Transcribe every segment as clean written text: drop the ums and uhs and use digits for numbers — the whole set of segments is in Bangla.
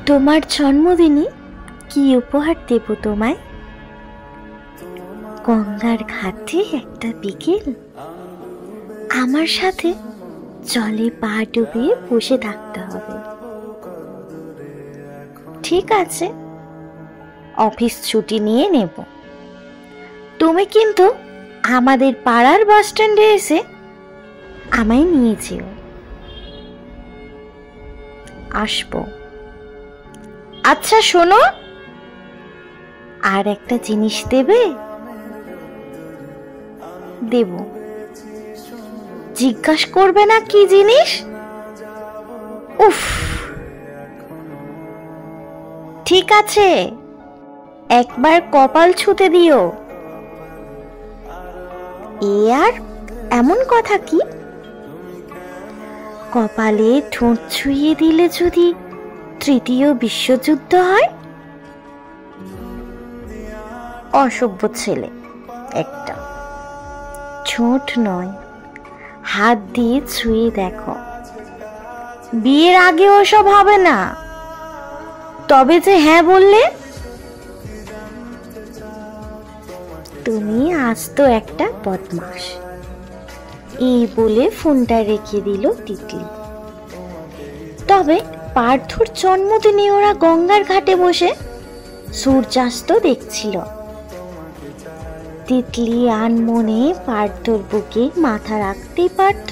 তোমার জন্মদিনে কি উপহার দেব তোমায়? গঙ্গার ঘাটে একটা বিকেল, আমার সাথে জলে পা ডুবিয়ে বসে থাকতে হবে। ঠিক আছে, অফিস ছুটি নিয়ে নেব। তুমি কিন্তু আমাদের পাড়ার বাস স্ট্যান্ডে এসে আমায় নিয়ে যেও। আসবো। আচ্ছা শোনো, আর একটা জিনিস দেবে? দেব। জিজ্ঞাসা করবে না কি জিনিস? উফ, ঠিক আছে, একবার কপাল ছুঁতে দিও। এ আর এমন কথা কি? কপালে ঠোঁট ছুঁয়ে দিলে যদি তৃতীয় বিশ্বযুদ্ধ হয়? অসভ্য ছেলে একটা। ঠোঁট নয়, হাত দিয়ে ছুঁয়ে দেখো। বিয়ের আগে ওসব হবে না। তবে যে হ্যাঁ বললে, তুমি আজ তো একটা বদমাশ। এই বলে ফোনটা রেখে দিল তিতলি। তবে পার্থর জন্মদিনে ওরা গঙ্গার ঘাটে বসে সূর্যাস্ত দেখছিল। তিতলি আনমনে পার্থর বুকে মাথা রাখতেই পারত,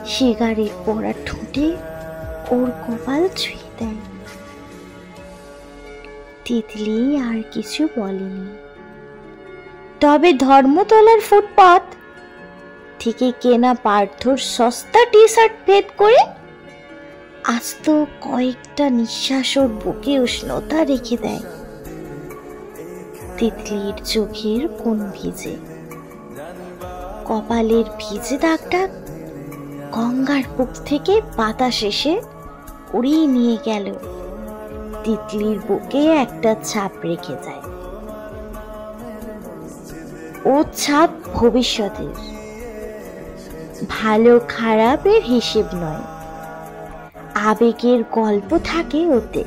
সিগারেট পড়া ঠোঁটে ওর কপাল ছুঁয়ে দেয়। তিতলি আর কিছু বলেনি। তবে ধর্মতলার ফুটপাত থেকে কেনা পার্থর সস্তা টি শার্ট ভেদ করে আস্ত কয়েকটা নিঃশ্বাস ওর বুকে উষ্ণতা রেখে দেয়। তিতলির চোখের কোণ ভিজে, কপালের ভিজে দাগটা গঙ্গার বুক থেকে বাতাস এসে উড়িয়ে নিয়ে গেল। তিতলির বুকে একটা ছাপ রেখে যায়। ও ছাপ ভবিষ্যতের, ভালো খারাপের হিসেব নয়, আবেগের গল্প থাকে ওতে।